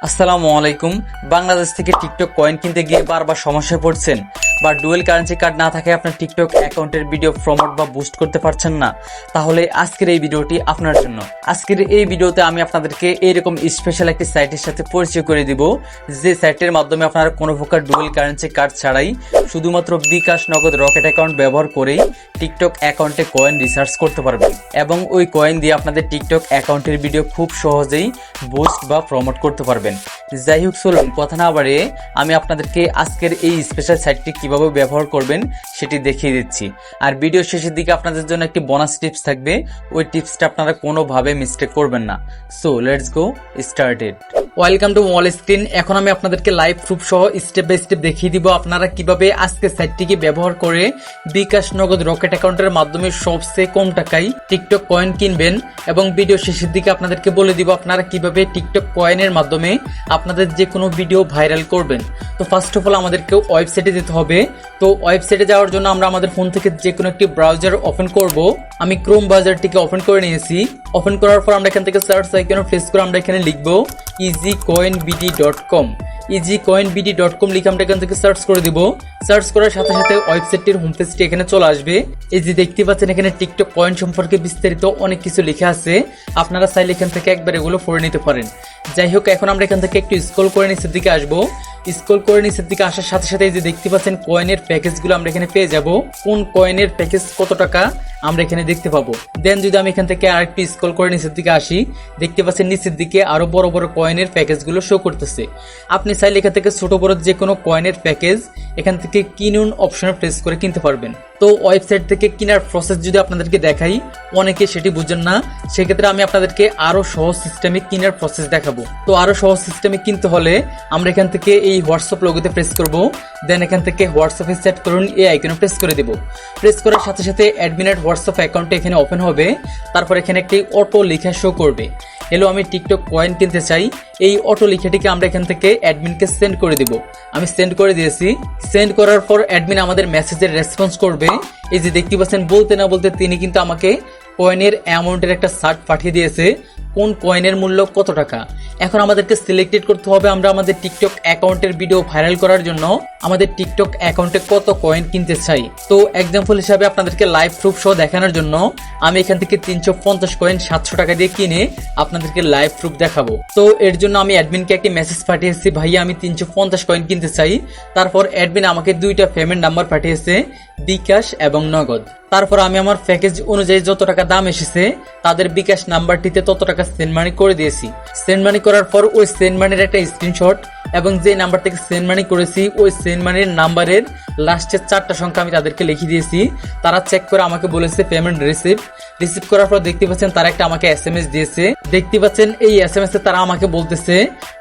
আসসালামু আলাইকুম। বাংলাদেশ থেকে টিকটক কয়েন কিনতে গিয়ে বারবার সমস্যায় পড়ছেন বা ডুয়েল কারেন্সি কার্ড না থাকে আপনার টিকটক অ্যাকাউন্টের ভিডিও প্রমোট বা বুস্ট করতে পারছেন না, তাহলে আজকের এই ভিডিওটি আপনার জন্য। আজকের এই ভিডিওতে আমি আপনাদেরকে এইরকম স্পেশাল একটি সাইটের সাথে পরিচয় করে দিব, যে সাইটের মাধ্যমে আপনারা কোনো প্রকার ডুয়েল কারেন্সি কার্ড ছাড়াই শুধুমাত্র বিকাশ, নগদ, রকেট অ্যাকাউন্ট ব্যবহার করেই টিকটক অ্যাকাউন্টে কয়েন রিসার্চ করতে পারবেন এবং ওই কয়েন দিয়ে আপনাদের টিকটক অ্যাকাউন্টের ভিডিও খুব সহজেই বুস্ট বা প্রমোট করতে পারবেন। যাই হোক, চলুন কথা না বাড়িয়ে আমি আপনাদেরকে আজকের এই স্পেশাল সাইটটি কিভাবে ব্যবহার করবেন সেটি দেখিয়ে দিচ্ছি। আর ভিডিও শেষের দিকে আপনাদের জন্য একটি বোনাস টিপস থাকবে, ওই টিপসটা আপনারা কোনোভাবে মিস্টেক করবেন না। So let's go started. Welcome to mobile screen. এখন আমি আপনাদেরকে লাইভ প্রুফ সহ স্টেপ বাই স্টেপ দেখিয়ে দিব আপনারা কিভাবে আজকে সাইটটিকে ব্যবহার করে বিকাশ, নগদ, রকেট অ্যাকাউন্টের মাধ্যমে সবচেয়ে কম টাকায় টিকটক কয়েন কিনবেন এবং ভিডিও শেষের দিকে আপনাদেরকে বলে দিব আপনারা কিভাবে টিকটক কয়েনের মাধ্যমে আপনাদের যে কোনো ভিডিও ভাইরাল করবেন। তো ফার্স্ট অফ অল আমাদেরকে ওয়েবসাইটে যেতে হবে। তো ওয়েবসাইটে যাওয়ার জন্য আমরা আমাদের ফোন থেকে যে কোনো একটি ব্রাউজার ওপেন করব। আমি ক্রোম ব্রাউজারটিকে ওপেন করে নিয়েছি। ওপেন করার পর আমরা এখান থেকে সার্চ আইকনে প্রেস করে আমরা এখানে লিখব easycoinbd.com। easycoinbd.com লিখে আমরা এখান থেকে সার্চ করে দিব। সার্চ করার সাথে সাথে ওয়েবসাইটটির হোম পেজটি এখানে চলে আসবে। এই যে দেখতে পাচ্ছেন এখানে টিকটক কয়েন সম্পর্কে বিস্তারিত অনেক কিছু লেখা আছে, আপনারা চাইলে এখান থেকে একবার এগুলো পড়ে নিতে পারেন। যাই হোক, এখন আমরা এখান থেকে একটু স্ক্রল করে নিচের দিকে আসবো। স্ক্রল করে নিচের দিকে আসার সাথে সাথে এই যে দেখতে পাচ্ছেন কয়েনের প্যাকেজগুলো আমরা এখানে পেয়ে যাব। কোন কয়েনের প্যাকেজ কত টাকা আমরা এখানে দেখতে পাবো। দেন যদি আমি এখান থেকে আরেকটু স্ক্রল করে নিচের দিকে আসি, দেখতে পাচ্ছেন নিচের দিকে আরো বড় বড় কয়েনের প্যাকেজগুলো শো করতেছে। আপনি চাইলে এখান থেকে ছোট বড় যে কোনো কয়েনের প্যাকেজ এখান থেকে কিনুন অপশনে প্রেস করে কিনতে পারবেন। তো ওয়েবসাইট থেকে কেনার প্রসেস যদি আপনাদেরকে দেখাই, অনেকে সেটি বুঝেন না, সেক্ষেত্রে আমি আপনাদেরকে আরো সহজ সিস্টেমে কেনার প্রসেস দেখাবো। তো আরো সহজ সিস্টেমে কিনতে হলে আমরা এখান থেকে এই হোয়াটসঅ্যাপ লোগোতে প্রেস করব। দেন এখান থেকে হোয়াটসঅ্যাপে সেট করুন, এই আইকনে প্রেস করে দেব। প্রেস করার সাথে সাথে অ্যাডমিনের হোয়াটসঅ্যাপ অ্যাকাউন্টে এখানে ওপেন হবে। তারপর এখানে একটি অটো লেখা শো করবে, হ্যালো আমি টিকটক কয়েন কিনতে চাই। এই অটো লেখাটিকে আমরা এখান থেকে অ্যাডমিনকে সেন্ড করে দেব। আমি সেন্ড করে দিয়েছি। সেন্ড করার পর অ্যাডমিন আমাদের মেসেজের রেসপন্স করবে। এই যে দেখতে পাচ্ছেন বলতে না বলতে তিনি কিন্তু আমাকে কয়েনের অ্যামাউন্টের একটা চার্ট পাঠিয়ে দিয়েছে, কোন কয়েনের মূল্য কত টাকা। এখন আমাদেরকে সিলেক্টেড করতে হবে আমরা আমাদের টিকটক অ্যাকাউন্টের ভিডিও ভাইরাল করার জন্য আমাদের টিকটক অ্যাকাউন্টে কত কয়েন কিনতে চাই। তো এক্সাম্পল হিসাবে আপনাদেরকে লাইভ প্রুফ সহ দেখানোর জন্য আমি এখান থেকে 350 কয়েন 700 টাকা দিয়ে কিনে আপনাদেরকে লাইভ প্রুফ দেখাবো। তো এর জন্য আমি অ্যাডমিনকে একটি মেসেজ পাঠিয়েছি, ভাইয়া আমি 350 কয়েন কিনতে চাই। তারপর অ্যাডমিন আমাকে দুইটা পেমেন্ট নাম্বার পাঠিয়েছে, বিকাশ এবং নগদ। তারপর আমি আমার প্যাকেজ অনুযায়ী যত টাকা দাম এসেছে তাদের বিকাশ নাম্বারটিতে তত টাকা সেন্ড মানি করে দিয়েছি। সেন্ড মানি করার পর ওই সেন্ড মানির একটা স্ক্রিনশট এবং যে নাম্বার থেকে সেন্ড মানি করেছি ওই সেন্ড মানির নাম্বারের লাস্টের 4টা সংখ্যা আমি তাদেরকে লিখে দিয়েছি। তারা চেক করে আমাকে বলেছে পেমেন্ট রিসিভ করার পর দেখতে পাচ্ছেন তারা একটা আমাকে এসএমএস দিয়েছে। দেখতে পাচ্ছেন এই এসএমএস এ তারা আমাকে বলতেছে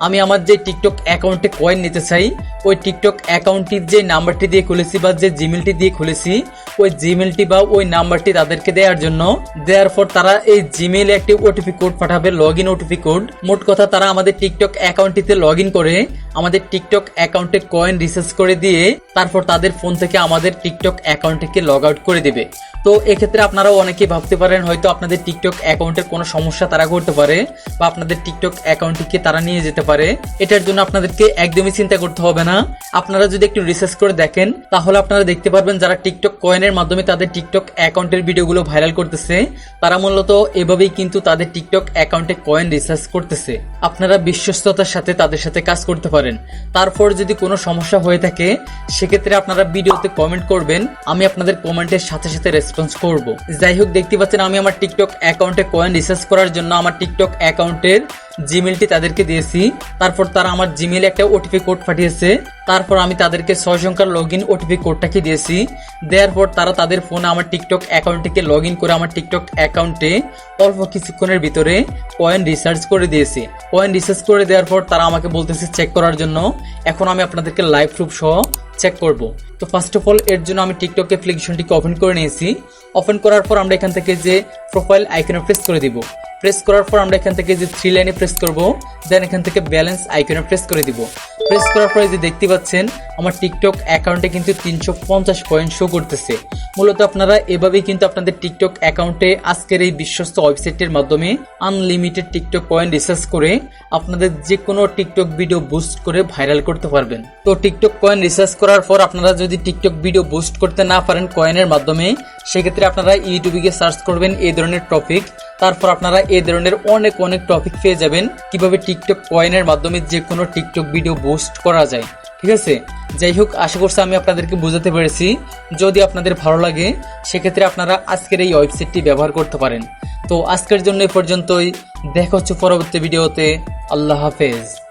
আমি আমার যে টিকটক অ্যাকাউন্টে কয়েন নিতে চাই ওই টিকটক অ্যাকাউন্টটির যে নাম্বারটি দিয়ে খুলেছি বা যে জিমেলটি দিয়ে খুলেছি ওই জিমেলটি বা ওই নাম্বারটি তাদেরকে দেওয়ার জন্য। দেওয়ার পর তারা এই জিমেইলে একটি ওটিপি কোড পাঠাবে, লগইন ওটিপি কোড। মোট কথা তারা আমাদের টিকটক অ্যাকাউন্টটিতে লগইন করে আমাদের টিকটক অ্যাকাউন্টে কয়েন রিসার্চ করে দিয়ে তারপর তাদের ফোন থেকে আমাদের টিকটক অ্যাকাউন্টটিকে লগ আউট করে দিবে। তো এক্ষেত্রে আপনারাও অনেকেই ভাবতে পারেন হয়তো আপনাদের টিকটক অ্যাকাউন্টের কোনো সমস্যা তারা করতে পারে বা আপনাদের টিকটক অ্যাকাউন্টটিকে তারা নিয়ে যেতে পারে। এটার জন্য আপনাদেরকে একদমই চিন্তা করতে হবে না। আপনারা যদি একটু রিসার্চ করে দেখেন তাহলে আপনারা দেখতে পারবেন যারা টিকটক কয়েনের মাধ্যমে তাদের টিকটক অ্যাকাউন্টের ভিডিওগুলো ভাইরাল করতেছে তারা মূলত এভাবেই কিন্তু তাদের টিকটক অ্যাকাউন্টে কয়েন রিসার্চ করতেছে। আপনারা বিশ্বস্ততার সাথে তাদের সাথে কাজ করতে পারেন। তারপর যদি কোনো সমস্যা হয়ে থাকে সেক্ষেত্রে আপনারা ভিডিওতে কমেন্ট করবেন, আমি আপনাদের কমেন্টের সাথে সাথে রেসপন্স করব। যাই হোক, দেখতে পাচ্ছেন আমি আমার টিকটক অ্যাকাউন্টে কয়েন রিসার্চ করার জন্য আমার টিকটক অ্যাকাউন্টের জিমেলটি তাদেরকে দিয়েছি। তারপর তারা আমার জিমেইলে একটা ওটিপি কোড পাঠিয়েছে। তারপর আমি তাদেরকে 6 সংখ্যার লগইন ওটিপি কোডটাকে দিয়েছি। দেওয়ার পর তারা তাদের ফোনে আমার টিকটক অ্যাকাউন্টটিকে লগইন করে আমার টিকটক অ্যাকাউন্টে অল্প কিছুক্ষণের ভিতরে কয়েন রিসার্চ করে দিয়েছে। কয়েন রিসার্চ করে দেওয়ার পর তারা আমাকে বলতেছে চেক করার জন্য। এখন আমি আপনাদেরকে লাইভ প্রুফ সহ চেক করব। তো ফার্স্ট অফ অল এর জন্য আমি টিকটক অ্যাপ্লিকেশনটিকে ওপেন করে নিয়েছি। ওপেন করার পর আমরা এখান থেকে যে প্রোফাইল আইকনে প্রেস করে দিব। প্রেস করার পর আমরা এখান থেকে যে 3 লাইনে প্রেস করব। দেন এখান থেকে ব্যালেন্স আইকনে প্রেস করে দিব। প্রেস করার পরে যে দেখতে পাচ্ছেন আমার টিকটক অ্যাকাউন্টে কিন্তু 350 পয়েন্ট শো করতেছে। মূলত আপনারা এভাবেই কিন্তু আপনাদের টিকটক অ্যাকাউন্টে আজকের এই বিশ্বস্ত ওয়েবসাইটের মাধ্যমে আনলিমিটেড টিকটক পয়েন্ট রিসার্চ করে আপনাদের যে কোনো টিকটক ভিডিও বুস্ট করে ভাইরাল করতে পারবেন। তো টিকটক কয়েন রিসার্চ করার পর আপনারা যদি টিকটক ভিডিও বুস্ট করতে না পারেন কয়েনের মাধ্যমে, সেক্ষেত্রে আপনারা ইউটিউবে গিয়ে সার্চ করবেন এই ধরনের টপিক, তারপর আপনারা এই ধরনের অনেক টপিক পেয়ে যাবেন কিভাবে টিকটক কয়েনের মাধ্যমে যে কোনো টিকটক ভিডিও বুস্ট করা যায়। ঠিক আছে, যাই হোক, আশা করছি আমি আপনাদেরকে বোঝাতে পেরেছি। যদি আপনাদের ভালো লাগে সেক্ষেত্রে আপনারা আজকের এই ওয়েবসাইটটি ব্যবহার করতে পারেন। তো আজকের জন্য এই পর্যন্তই, দেখা হচ্ছে পরবর্তী ভিডিওতে। আল্লাহ হাফেজ।